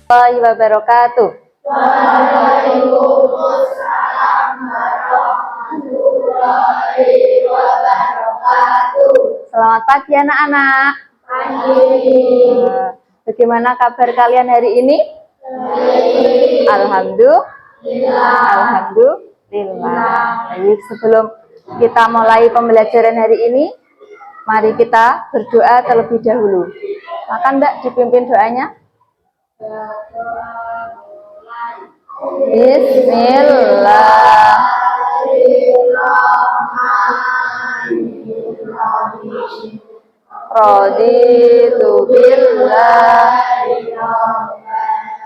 warahmatullahi wabarakatuh. Waalaikumsalam warahmatullahi wabarakatuh. Selamat pagi anak-anak. Pagi. Bagaimana kabar kalian hari ini? Alhamdulillah. Baik, sebelum kita mulai pembelajaran hari ini, mari kita berdoa terlebih dahulu. Maka Mbak dipimpin doanya. Bismillahirrahmanirrahim. Raditu billahi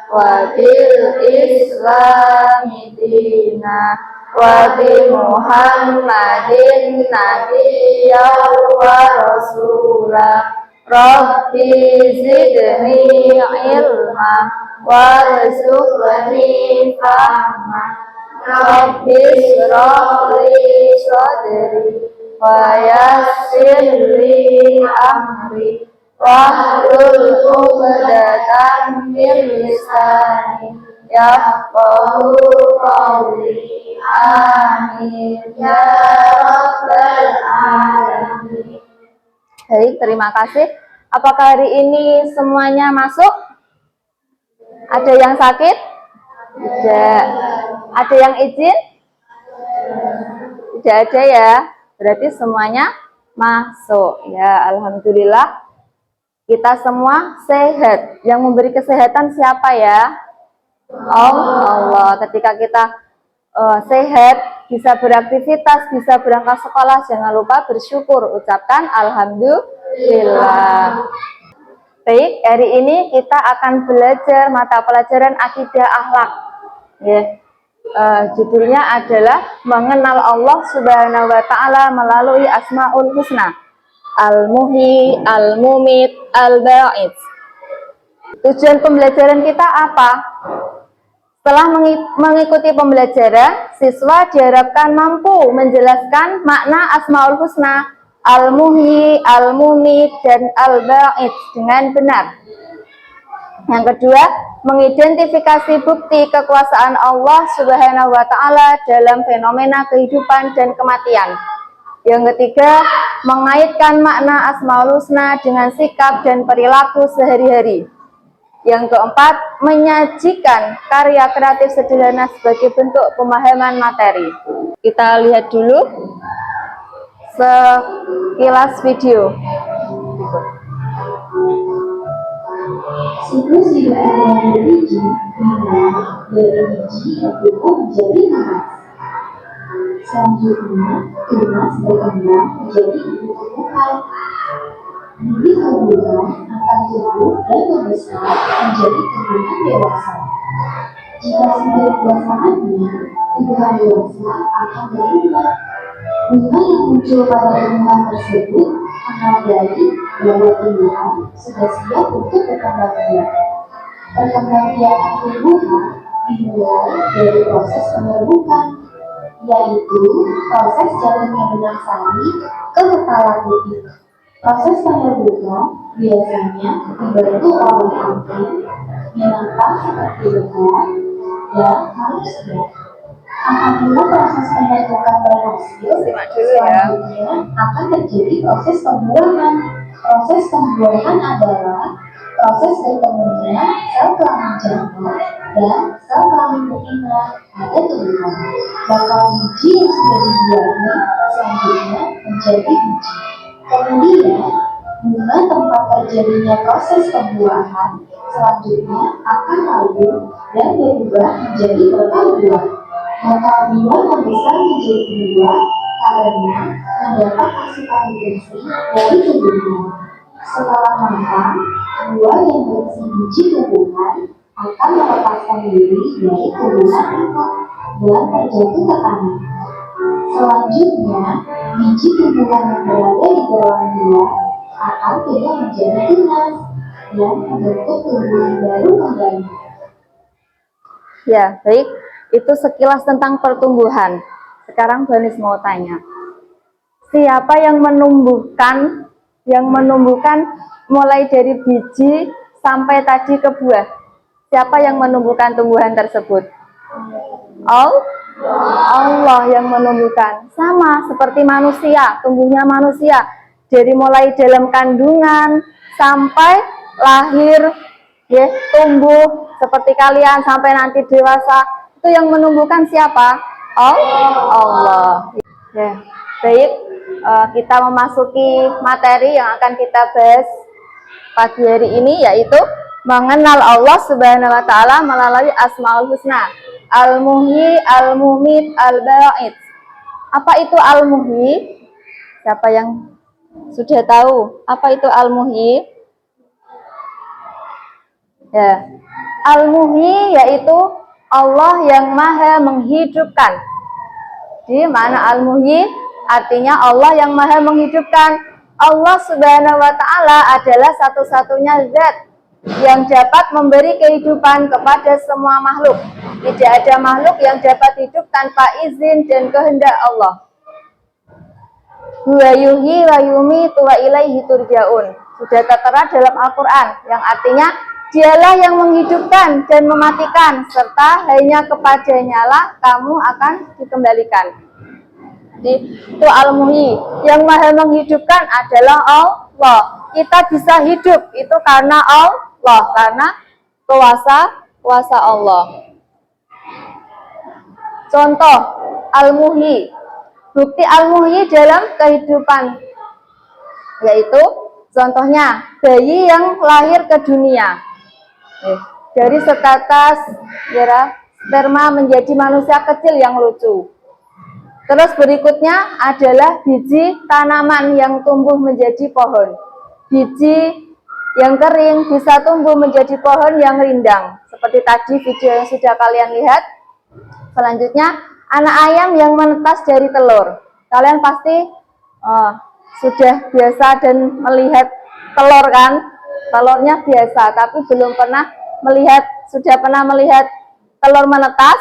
wa bil islami dina wa bi Muhammadin nabiyya wa rasula. Rabbi zidni ilma warzuqni fahma. Rabbi shrah li sadri wa yassir li amri wahlul 'uqdatam min lisani yafqahu qawli. Amin ya rabbal alamin. Baik, terima kasih. Apakah hari ini semuanya masuk? Ada yang sakit? Tidak. Ada yang izin? Tidak ada ya. Berarti semuanya masuk. Ya, alhamdulillah. Kita semua sehat. Yang memberi kesehatan siapa ya? Allah. Ketika kita sehat, bisa beraktivitas, bisa berangkat sekolah, jangan lupa bersyukur. Ucapkan alhamdulillah. Baik, hari ini kita akan belajar mata pelajaran akidah akhlak. Ya. Judulnya adalah mengenal Allah Subhanahu wa Ta'ala melalui Asmaul Husna, Al-Muhyi, Al-Mumit, Al-Ba'id. Tujuan pembelajaran kita apa? Setelah mengikuti pembelajaran, siswa diharapkan mampu menjelaskan makna Asmaul Husna, Al-Muhyi, Al-Mumit, dan Al-Ba'id dengan benar. Yang kedua, mengidentifikasi bukti kekuasaan Allah Subhanahu wa Ta'ala dalam fenomena kehidupan dan kematian. Yang ketiga, mengaitkan makna Asmaul Husna dengan sikap dan perilaku sehari-hari. Yang keempat, menyajikan karya kreatif sederhana sebagai bentuk pemahaman materi. Kita lihat dulu sekilas video. Siklus hidup yang berbiji, dimana dari biji yang tumbuh menjadi tunas. Selanjutnya, tunas berkembang menjadi tumbuh-tumbuhan. Bibit tumbuhan akan tumbuh dan membesar menjadi tumbuhan dewasa. Jika sudah tiba saatnya, tumbuhan dewasa akan berubah. Bunga yang muncul pada tumbuhan tersebut menandai bahwa tumbuhan sudah siap untuk berkembang biak. Perkembangbiakan tumbuhan dimulai dari proses penerbukan, yaitu proses jatuhnya benang sari ke kepala putih. Proses penerbukan biasanya dibantu oleh anting, binatang seperti benang, dan manusia. Apabila proses penerbukan berhasil, selanjutnya akan terjadi proses pembuahan. Proses pembuahan adalah proses bertemunya sel kelamin jantan dan sel kelamin betina pada tumbuhan. Bakal biji yang sudah dibuahnya selanjutnya menjadi biji. Kemudian, bunga tempat terjadinya proses pembuahan selanjutnya akan layu dan berubah menjadi bakal buah. Bakal buah membesar menjadi buah karena mendapat asupan nutrisi dari tumbuhan. Setelah matang, buah yang berisi biji tumbuhan akan melepaskan diri dari tumbuhan itu dan terjatuh ke tanah. Selanjutnya, biji tumbuhan yang berada di dalam buah akan tumbuh menjadi tunas dan membentuk tumbuhan baru kembali. Ya, baik. Itu sekilas tentang pertumbuhan. Sekarang Banis mau tanya, siapa yang menumbuhkan mulai dari biji sampai tadi ke buah? Siapa yang menumbuhkan tumbuhan tersebut? Allah yang menumbuhkan. Sama seperti manusia, tumbuhnya manusia. Dari mulai dalam kandungan sampai lahir, ya, tumbuh seperti kalian sampai nanti dewasa. Itu yang menumbuhkan siapa? Allah. Ya, baik. Kita memasuki materi yang akan kita bahas pagi hari ini, yaitu mengenal Allah Subhanahu wa taala melalui Asmaul Husna. Al-Muhyi, Al-Mumit, Al-Ba'id. Apa itu Al-Muhyi? Siapa yang sudah tahu apa itu Al-Muhyi? Ya. Al-Muhyi yaitu Allah yang Maha menghidupkan. Di mana Al-Muhyi artinya Allah yang Maha menghidupkan. Allah Subhanahu wa taala adalah satu-satunya zat yang dapat memberi kehidupan kepada semua makhluk. Tidak ada makhluk yang dapat hidup tanpa izin dan kehendak Allah. Huwa yuhyi wa yumitu wa ilaihi turja'un. Sudah tertera dalam Al-Quran, yang artinya dialah yang menghidupkan dan mematikan, serta hanya kepadanya lah kamu akan dikembalikan. Jadi itu Al-Muhyi. Yang Maha menghidupkan adalah Allah. Kita bisa hidup itu karena Allah, karena kuasa Allah. Contoh Al-Muhyi, bukti Al-Muhyi dalam kehidupan, yaitu contohnya bayi yang lahir ke dunia dari setetes sperma menjadi manusia kecil yang lucu. Terus berikutnya adalah biji tanaman yang tumbuh menjadi pohon. Biji yang kering bisa tumbuh menjadi pohon yang rindang. Seperti tadi video yang sudah kalian lihat. Selanjutnya, anak ayam yang menetas dari telur. Kalian pasti sudah biasa dan melihat telur kan? Telurnya biasa, tapi belum pernah melihat, sudah pernah melihat telur menetas?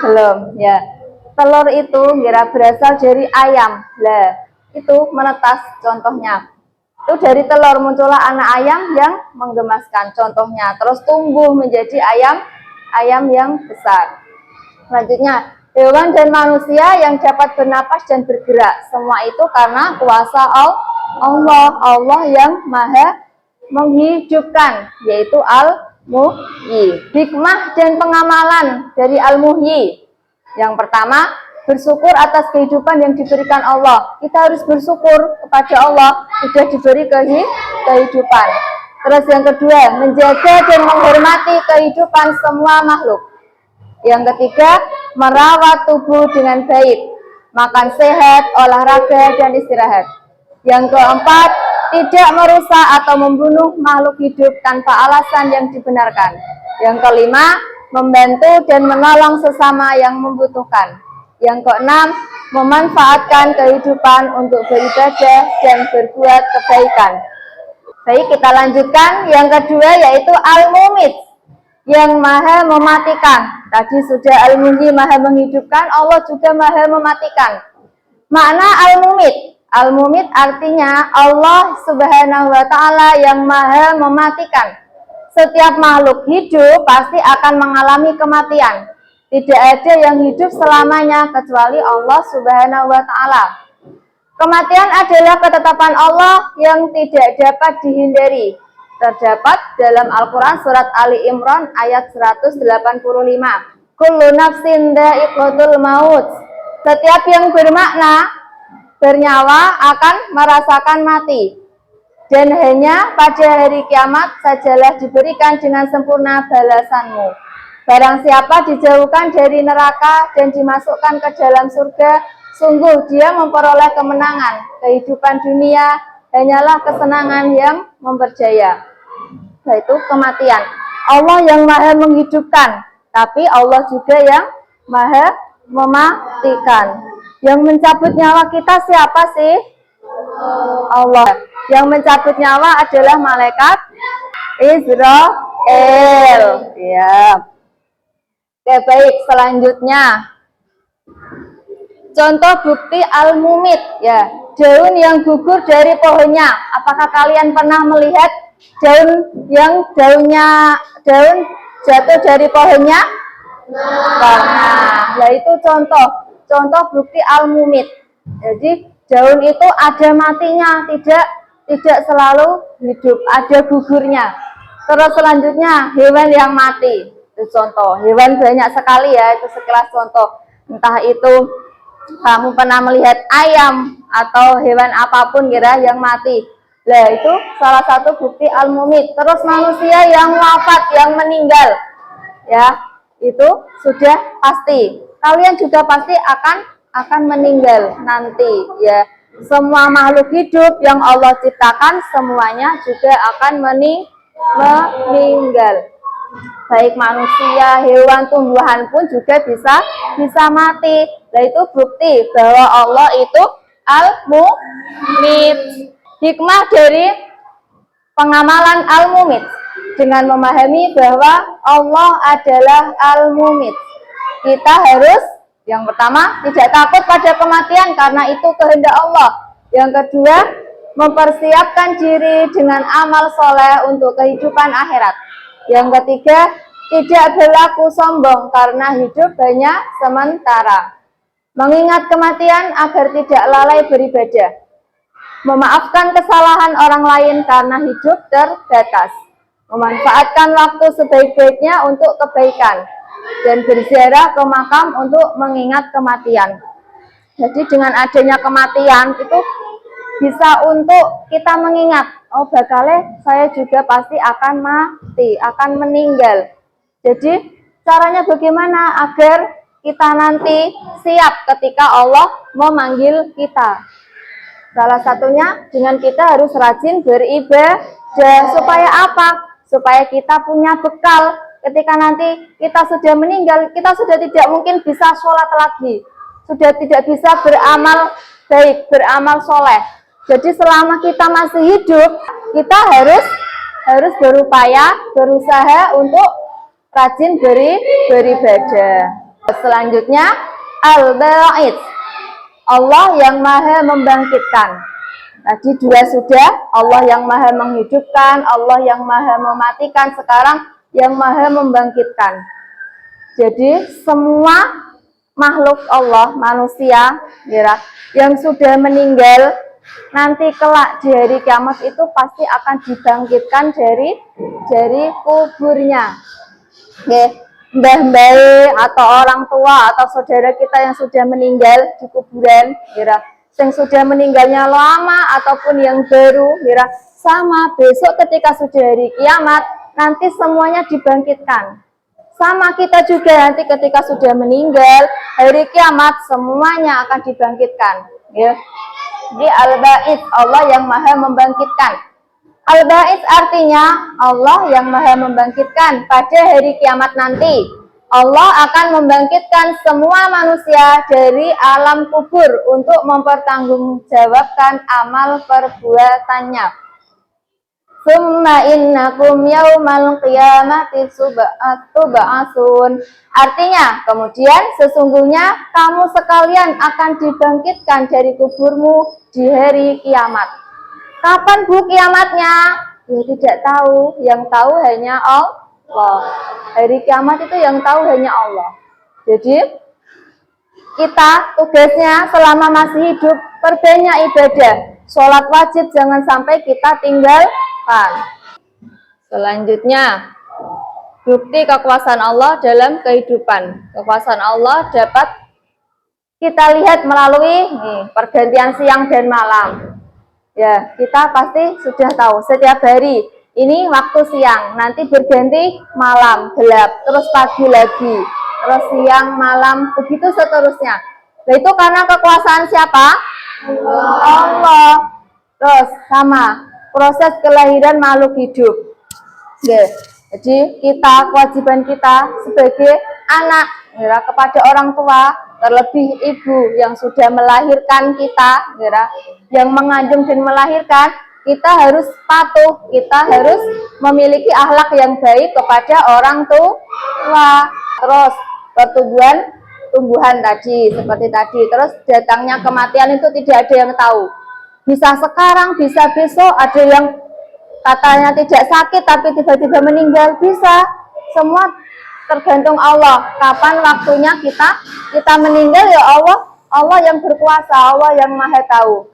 Belum, ya. Telur itu berasal dari ayam. Lah, itu menetas contohnya. Itu dari telur muncullah anak ayam yang menggemaskan contohnya. Terus tumbuh menjadi ayam yang besar. Selanjutnya, hewan dan manusia yang dapat bernapas dan bergerak. Semua itu karena kuasa Allah. Allah yang Maha menghidupkan, yaitu Al-Muhyi. Hikmah dan pengamalan dari Al-Muhyi. Yang pertama, bersyukur atas kehidupan yang diberikan Allah. Kita harus bersyukur kepada Allah sudah diberi kehidupan. Terus yang kedua, menjaga dan menghormati kehidupan semua makhluk. Yang ketiga, merawat tubuh dengan baik, makan sehat, olahraga, dan istirahat. Yang keempat, tidak merusak atau membunuh makhluk hidup tanpa alasan yang dibenarkan. Yang kelima, membantu dan menolong sesama yang membutuhkan. Yang keenam, memanfaatkan kehidupan untuk beribadah dan berbuat kebaikan. Baik, kita lanjutkan. Yang kedua yaitu Al-Mumit, yang Maha mematikan. Tadi sudah Al-Muhyi Maha menghidupkan, Allah juga Maha mematikan. Makna Al-Mumit. Al-Mumit artinya Allah Subhanahu wa taala yang Maha mematikan. Setiap makhluk hidup pasti akan mengalami kematian. Tidak ada yang hidup selamanya kecuali Allah Subhanahu wa taala. Kematian adalah ketetapan Allah yang tidak dapat dihindari. Terdapat dalam Al-Quran surat Ali Imran ayat 185. Kullu nafsin dha'iqatul maut. Setiap yang bernyawa akan merasakan mati. Dan hanya pada hari kiamat sajalah diberikan dengan sempurna balasanmu. Barang siapa dijauhkan dari neraka dan dimasukkan ke dalam surga, sungguh dia memperoleh kemenangan. Kehidupan dunia hanyalah kesenangan yang memperjaya, yaitu kematian. Allah yang Maha menghidupkan, tapi Allah juga yang Maha mematikan. Yang mencabut nyawa kita siapa sih? Allah. Yang mencabut nyawa adalah malaikat Israel. Ya. Oke, baik, selanjutnya contoh bukti Al-Mumit, ya, daun yang gugur dari pohonnya. Apakah kalian pernah melihat daun yang daun jatuh dari pohonnya. Nah, itu contoh bukti al-mumit. Jadi daun itu ada matinya, tidak selalu hidup, ada gugurnya. Terus selanjutnya hewan yang mati, itu contoh. Hewan banyak sekali ya, itu sekelas contoh. Entah itu kamu pernah melihat ayam atau hewan apapun kira yang mati. Nah, itu salah satu bukti al-mumit. Terus manusia yang wafat, yang meninggal. Ya, itu sudah pasti. Kalian juga pasti akan meninggal nanti, ya. Semua makhluk hidup yang Allah ciptakan semuanya juga akan meninggal. Baik manusia, hewan, tumbuhan pun juga bisa mati. Nah, itu bukti bahwa Allah itu al-mumit. Hikmah dari pengamalan al-mumit dengan memahami bahwa Allah adalah al-mumit. Kita harus yang pertama tidak takut pada kematian karena itu kehendak Allah. Yang kedua, mempersiapkan diri dengan amal soleh untuk kehidupan akhirat. Yang ketiga, tidak berlaku sombong karena hidup hanya sementara. Mengingat kematian agar tidak lalai beribadah. Memaafkan kesalahan orang lain karena hidup terbatas. Memanfaatkan waktu sebaik-baiknya untuk kebaikan. Dan berziarah ke makam untuk mengingat kematian. Jadi dengan adanya kematian itu bisa untuk kita mengingat, oh bakale saya juga pasti akan mati, akan meninggal. Jadi caranya bagaimana agar kita nanti siap ketika Allah memanggil kita? Salah satunya dengan kita harus rajin beribadah. Supaya apa? Supaya kita punya bekal. Ketika nanti kita sudah meninggal, kita sudah tidak mungkin bisa sholat lagi. Sudah tidak bisa beramal baik, beramal soleh. Jadi selama kita masih hidup, kita harus berupaya, berusaha untuk rajin beribadah. Selanjutnya, al-ba'id. Allah yang maha membangkitkan. Tadi dua sudah, Allah yang maha menghidupkan, Allah yang maha mematikan, sekarang yang maha membangkitkan. Jadi semua makhluk Allah, manusia, yang sudah meninggal, nanti kelak di hari kiamat itu pasti akan dibangkitkan dari kuburnya. Mbah-mbah atau orang tua atau saudara kita yang sudah meninggal di kuburan, yang sudah meninggalnya lama ataupun yang baru, sama besok ketika sudah hari kiamat nanti semuanya dibangkitkan. Sama kita juga nanti ketika sudah meninggal hari kiamat semuanya akan dibangkitkan. Ya. Jadi al-ba'id, Allah yang maha membangkitkan. Al-ba'id artinya Allah yang maha membangkitkan pada hari kiamat nanti. Allah akan membangkitkan semua manusia dari alam kubur untuk mempertanggungjawabkan amal perbuatannya. Summa innakum yaumal qiyamati tub'atsun. Artinya, kemudian sesungguhnya kamu sekalian akan dibangkitkan dari kuburmu di hari kiamat. Kapan Bu kiamatnya? Ya tidak tahu, yang tahu hanya Allah. Hari kiamat itu yang tahu hanya Allah. Jadi, kita tugasnya selama masih hidup perbanyak ibadah. Sholat wajib jangan sampai kita tinggalkan. Selanjutnya, bukti kekuasaan Allah dalam kehidupan. Kekuasaan Allah dapat kita lihat melalui pergantian siang dan malam. Ya, kita pasti sudah tahu setiap hari ini waktu siang, nanti berganti malam, gelap, terus pagi lagi, terus siang, malam, begitu seterusnya. Nah, itu karena kekuasaan siapa? Allah. Terus sama proses kelahiran makhluk hidup. Ya, jadi kewajiban kita sebagai anak kepada orang tua, terlebih ibu yang sudah melahirkan kita, yang mengandung dan melahirkan, kita harus patuh, kita harus memiliki akhlak yang baik kepada orang tua. Terus tumbuhan tadi seperti tadi, terus datangnya kematian itu tidak ada yang tahu. Bisa sekarang, bisa besok, ada yang katanya tidak sakit tapi tiba-tiba meninggal, bisa. Semua tergantung Allah. Kapan waktunya kita meninggal, ya Allah yang berkuasa, Allah yang maha tahu.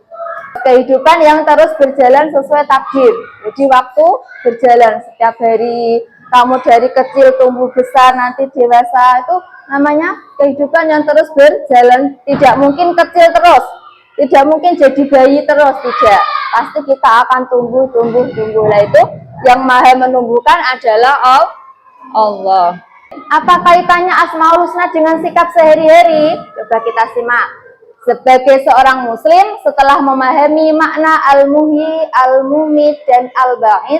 Kehidupan yang terus berjalan sesuai takdir. Jadi waktu berjalan setiap hari, kamu dari kecil tumbuh besar nanti dewasa, itu namanya kehidupan yang terus berjalan. Tidak mungkin kecil terus, tidak mungkin jadi bayi terus, tidak. Pasti kita akan tumbuh. Nah itu yang maha menumbuhkan adalah Allah. Apa kaitannya Asmaul Husna dengan sikap sehari-hari? Coba kita simak. Sebagai seorang muslim, setelah memahami makna al-muhyi, al-mumit, dan al-ba'id,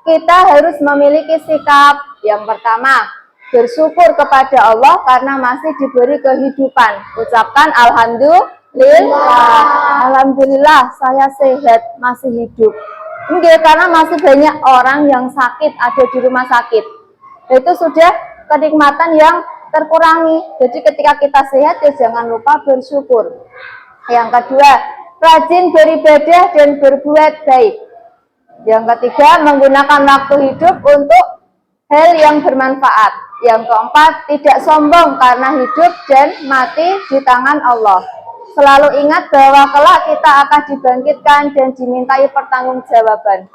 kita harus memiliki sikap yang pertama, bersyukur kepada Allah karena masih diberi kehidupan. Ucapkan alhamdulillah. Alhamdulillah saya sehat, masih hidup. Enggak, karena masih banyak orang yang sakit, ada di rumah sakit. Itu sudah kenikmatan yang terkurangi. Jadi ketika kita sehat, ya jangan lupa bersyukur. Yang kedua, rajin beribadah dan berbuat baik. Yang ketiga, menggunakan waktu hidup untuk hal yang bermanfaat. Yang keempat, tidak sombong karena hidup dan mati di tangan Allah. Selalu ingat bahwa kelak kita akan dibangkitkan dan dimintai pertanggungjawaban.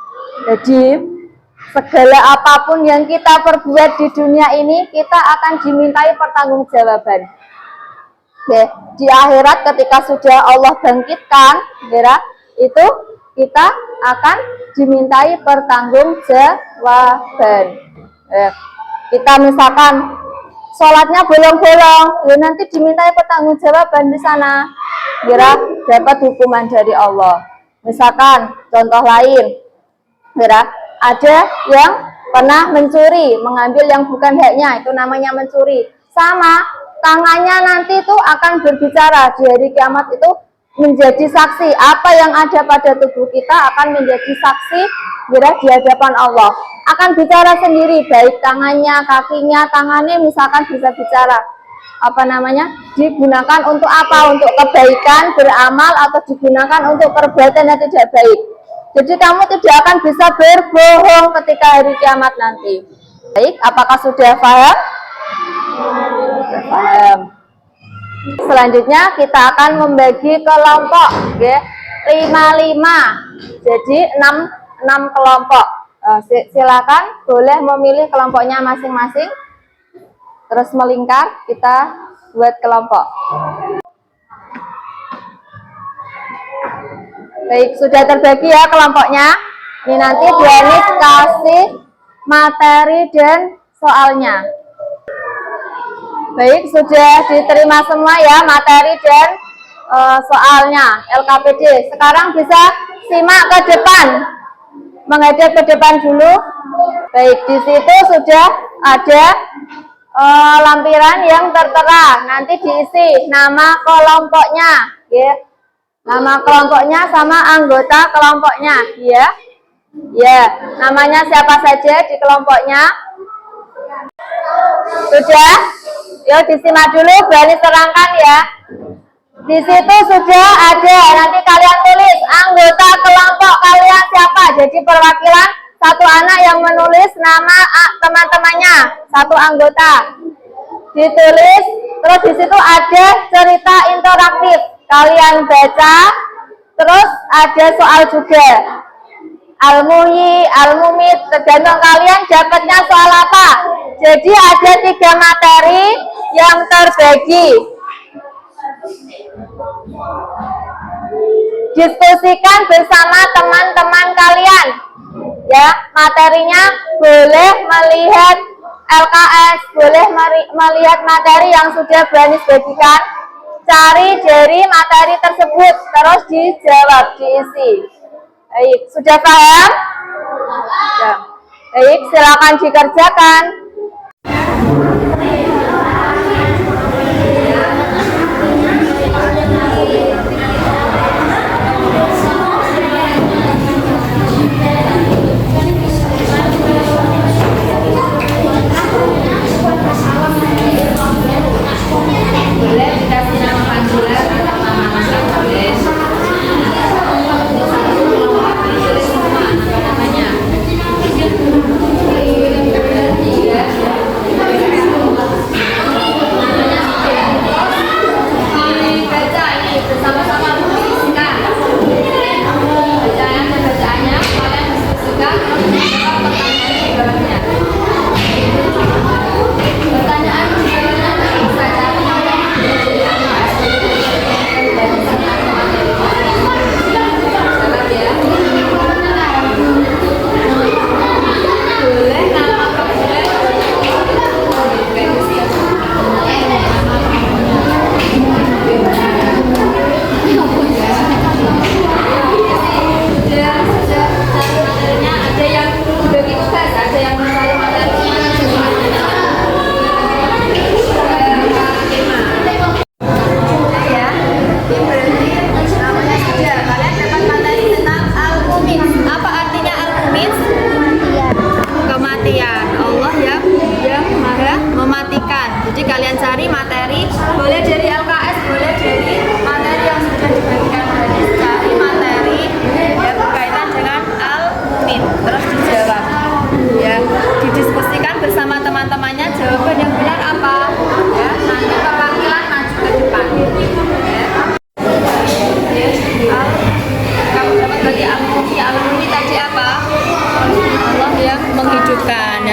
Jadi segala apapun yang kita perbuat di dunia ini, kita akan dimintai pertanggungjawaban. Oke, di akhirat ketika sudah Allah bangkitkan, itu kita akan dimintai pertanggungjawaban. Kita misalkan sholatnya bolong-bolong, ya nanti dimintai pertanggungjawaban di sana, dapat hukuman dari Allah. Misalkan contoh lain, ada yang pernah mencuri, mengambil yang bukan haknya, itu namanya mencuri. Sama, tangannya nanti itu akan berbicara di hari kiamat, itu menjadi saksi. Apa yang ada pada tubuh kita akan menjadi saksi di hadapan Allah. Akan bicara sendiri, baik tangannya, kakinya, tangannya misalkan bisa bicara. Digunakan untuk apa? Untuk kebaikan, beramal, atau digunakan untuk perbuatan yang tidak baik. Jadi kamu tidak akan bisa berbohong ketika hari kiamat nanti. Baik, apakah sudah paham? Sudah paham. Selanjutnya kita akan membagi kelompok, 5-5. Jadi 6 kelompok. Silakan boleh memilih kelompoknya masing-masing. Terus melingkar, kita buat kelompok. Baik, sudah terbagi ya kelompoknya. Ini nanti Dianis kasih materi dan soalnya. Baik, sudah diterima semua ya materi dan soalnya LKPD. Sekarang bisa simak ke depan, menghadap ke depan dulu. Baik, di situ sudah ada lampiran yang tertera. Nanti diisi nama kelompoknya, nama kelompoknya sama anggota kelompoknya, ya. Namanya siapa saja di kelompoknya? Sudah? Yuk disimak dulu, berani terangkan ya. Di situ sudah ada, nanti kalian tulis anggota kelompok kalian siapa. Jadi perwakilan satu anak yang menulis nama teman-temannya, satu anggota. Ditulis, terus di situ ada cerita interaktif. Kalian baca, terus ada soal juga. Al-muhyi, al-mumit, tergantung kalian dapatnya soal apa. Jadi ada 3 materi yang terbagi. Diskusikan bersama teman-teman kalian. Ya, materinya boleh melihat LKS, boleh melihat materi yang sudah Berani bagikan. Cari dari materi tersebut, terus dijawab, diisi. Baik, sudah paham? Ya. Baik, silakan dikerjakan. Boleh dikasih nama panggilan atau nama lengkap boleh. Tulis semua namanya.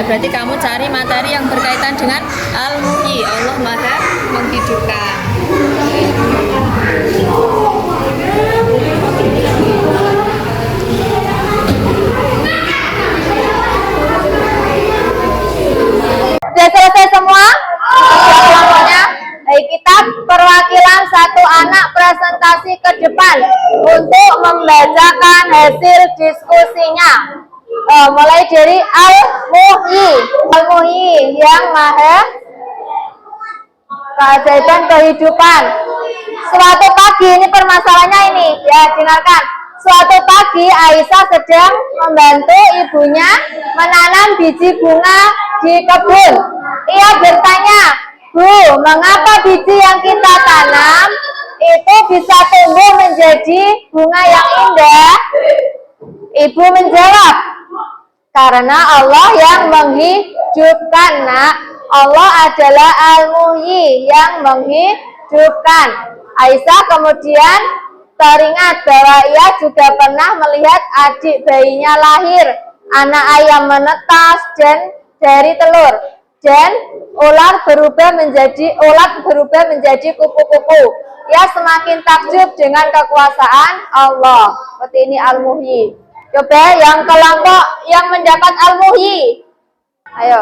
Ya, berarti kamu cari materi yang berkaitan dengan Al-Muhyi, Allah Maha menghidupkan. Sudah selesai semua? Kelompoknya. Baik, kita perwakilan satu anak presentasi ke depan untuk membacakan hasil diskusinya. Mulai dari Al-Muhyi. Al-Muhyi yang maha keajaiban kehidupan. Suatu pagi, ini permasalahannya ini, ya dengarkan. Suatu pagi Aisyah sedang membantu ibunya menanam biji bunga di kebun. Ia bertanya, "Bu, mengapa biji yang kita tanam itu bisa tumbuh menjadi bunga yang indah?" Ibu menjawab, "Karena Allah yang menghidupkan, Nak. Allah adalah Al-Muhyi yang menghidupkan." Aisyah kemudian teringat bahwa ia juga pernah melihat adik bayinya lahir, anak ayam menetas dan dari telur, dan ulat berubah menjadi kupu-kupu. Ia semakin takjub dengan kekuasaan Allah. Seperti ini Al-Muhyi. Coba yang kelompok yang mendapat Al-Muhyi. Ayo,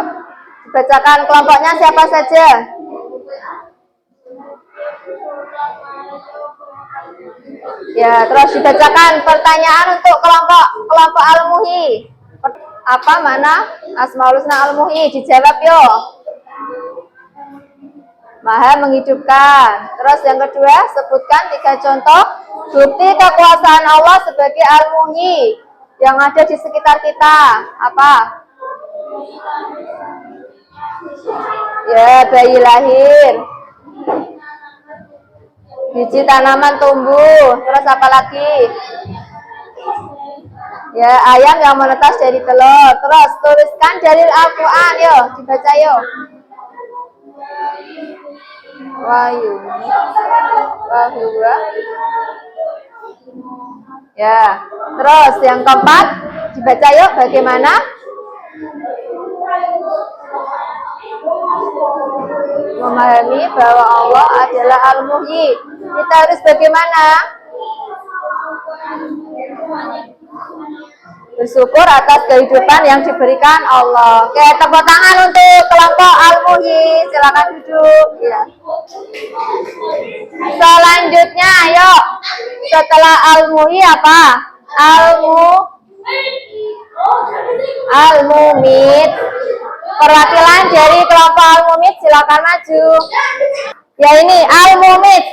bacakan kelompoknya siapa saja. Ya, terus dibacakan pertanyaan untuk kelompok Al-Muhyi. Apa mana Asmaul Husna Al-Muhyi? Dijawab yo. Maha menghidupkan. Terus yang kedua, sebutkan 3 contoh bukti kekuasaan Allah sebagai Al-Muhyi yang ada di sekitar kita. Apa? Ya, bayi lahir. Biji tanaman tumbuh. Terus apa lagi? Ya, ayam yang menetas dari telur. Terus tuliskan dalil Al-Quran, yo, dibaca yo. Wahyu. Ya, terus yang keempat dibaca yuk bagaimana? Memahami bahwa Allah adalah Al-Muhyi. Kita harus bagaimana? Bersyukur atas kehidupan yang diberikan Allah. Oke, tepuk tangan untuk kelompok Al-Muhyi. Silakan duduk. Ya. Selanjutnya, ayo. Setelah Al-Muhyi apa? Al-Mumit. Perwakilan dari kelompok Al-Mumit silakan maju. Ya, ini Al-Mumit.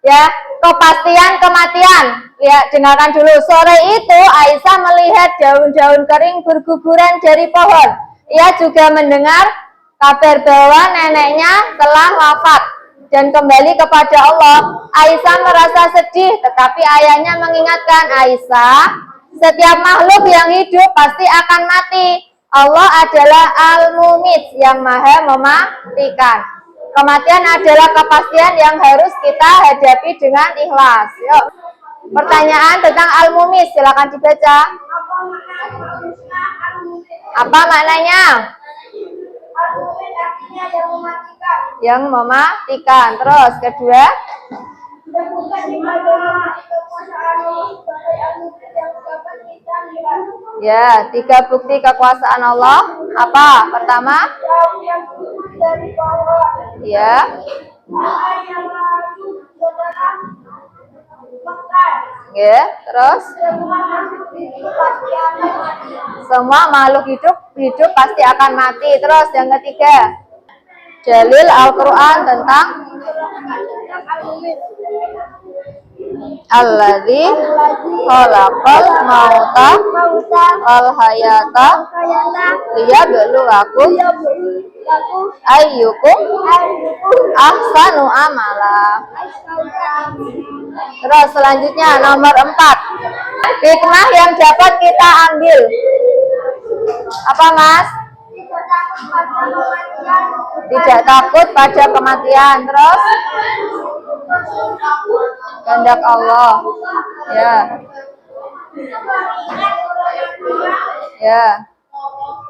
Ya, kepastian kematian. Ya, dengarkan dulu. Sore itu Aisyah melihat daun-daun kering berguguran dari pohon. Ia juga mendengar kabar bahwa neneknya telah wafat dan kembali kepada Allah. Aisyah merasa sedih, tetapi ayahnya mengingatkan Aisyah, setiap makhluk yang hidup pasti akan mati. Allah adalah Al-Mumit yang maha mematikan. Kematian adalah kepastian yang harus kita hadapi dengan ikhlas. Yuk. Pertanyaan tentang Al-Mumit, silakan dibaca. Apa maknanya? Al-Mumit artinya yang mematikan. Yang mematikan. Terus kedua, Bukan di mana kekuasaan Allah sebagai Al-Mumit yang dapat kita lihat. ya, 3 bukti kekuasaan Allah. Apa? Pertama, Daun yang tumbuh dari pohon. ya, Air yang lalu adalah mekar. ya, terus Semua makhluk itu pasti akan mati. semua makhluk hidup pasti akan mati. Terus yang ketiga, dalil Al-Quran tentang Al-Mumit. Alladzi khalaqal mauta wal hayata liyabluwakum ayyukum ahsanu amala. Terus selanjutnya nomor 4. Hikmah yang dapat kita ambil. Apa, Mas? Tidak takut pada kematian. Terus kehendak Allah. Ya. Ya.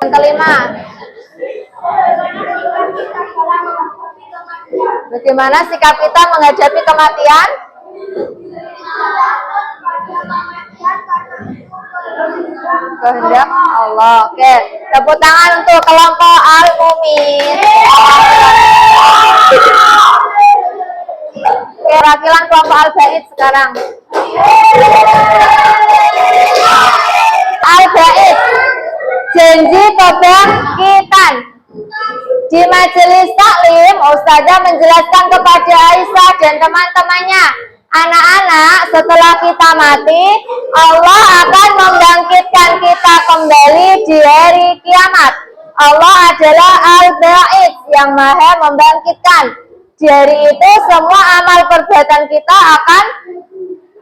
Yang kelima, Bagaimana sikap kita menghadapi kematian? Kehendak Allah. Oke, tepuk tangan untuk kelompok Al-Mumin. Oke, wakilan kelompok Al-Ba'id sekarang. Al-Ba'id, janji kebangkitan. Di majelis taklim, Ustazah menjelaskan kepada Aisyah dan teman-temannya, anak-anak, setelah kita mati, Allah akan membangkitkan kita kembali di hari kiamat. Allah adalah Al-Ba'id, yang maha membangkitkan. Di hari itu semua amal perbuatan kita akan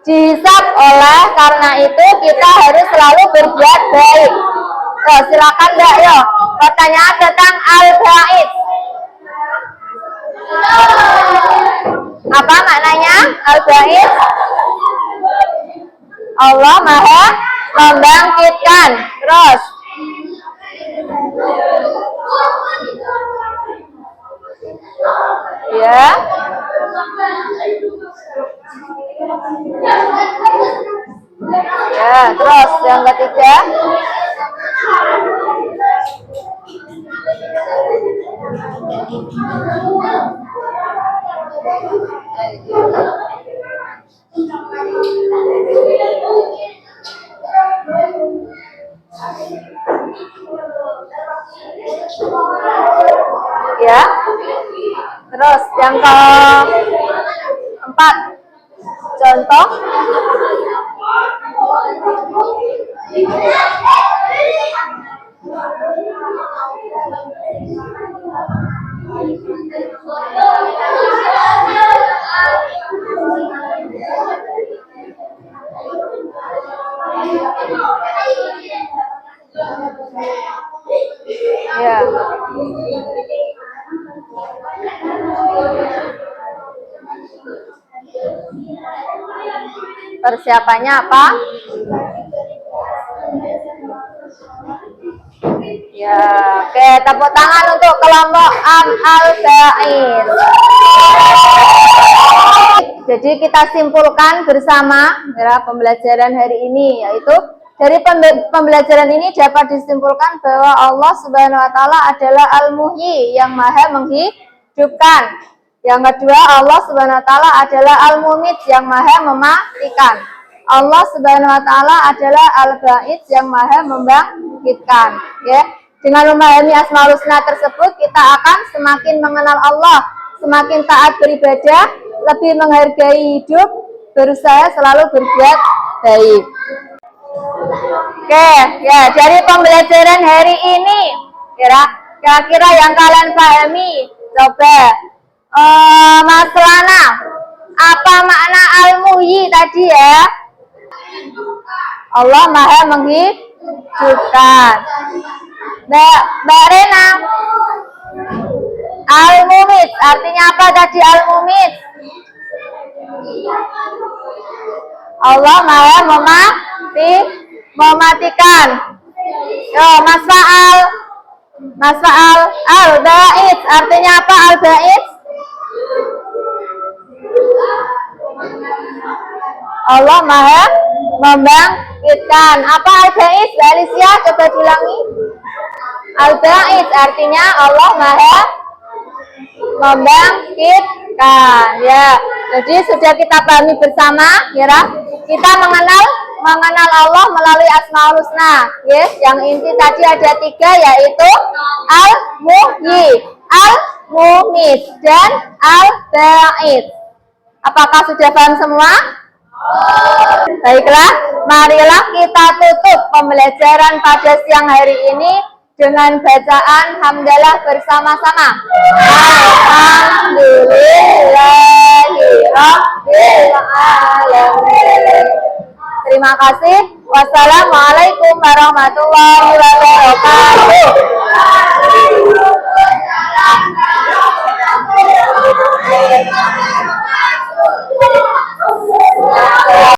dihisab, oleh karena itu kita harus selalu berbuat baik. Silakan Mbak, yo. Pertanyaan tentang Al-Ba'id. Apa maknanya Al-Ba'id? Allah maha membangkitkan. Terus ya, ya, terus yang ketiga. Ya, terus yang keempat, contoh. Ya. Persiapannya apa? Ya, oke, tepuk tangan untuk kelompok Al-Ba'id. Jadi kita simpulkan bersama ya, pembelajaran hari ini, yaitu dari pembelajaran ini dapat disimpulkan bahwa Allah Subhanahu wa taala adalah Al-Muhyi, yang maha menghidupkan. Yang kedua, Allah Subhanahu wa taala adalah Al-Mumit, yang maha mematikan. Allah Subhanahu wa taala adalah Al-Ba'id, yang maha membangkitkan. Ya. Dengan memahami Asmaul Husna tersebut, kita akan semakin mengenal Allah, semakin taat beribadah, lebih menghargai hidup, berusaha selalu berbuat baik. Oke, ya, dari pembelajaran hari ini, kira-kira yang kalian pahami, coba Mas Lana, apa makna Al-Muhyi tadi ya? Allah maha menghidupkan. Mbak Rena, Al-Mumit, artinya apa tadi Al-Mumit? Allah maha mematikan. Yo, Mas Faal, Al-Ba'id, artinya apa Al-Ba'id? Allah maha membangkitkan. Apa Al-Ba'id? Mbak Alicia, coba diulangi. Al-Ba'id artinya Allah maha membangkitkan. Ya, jadi sudah kita pahami bersama, ya. Kita mengenal Allah melalui Asmaul Husna. Yes, yang inti tadi ada 3, yaitu Al-Muhyi, Al-Mumit, dan Al-Ba'id. Apakah sudah paham semua? Baiklah, marilah kita tutup pembelajaran pada siang hari ini dengan bacaan hamdalah bersama-sama. Alhamdulillahirabbil alamin. Terima kasih. Wassalamualaikum warahmatullahi wabarakatuh.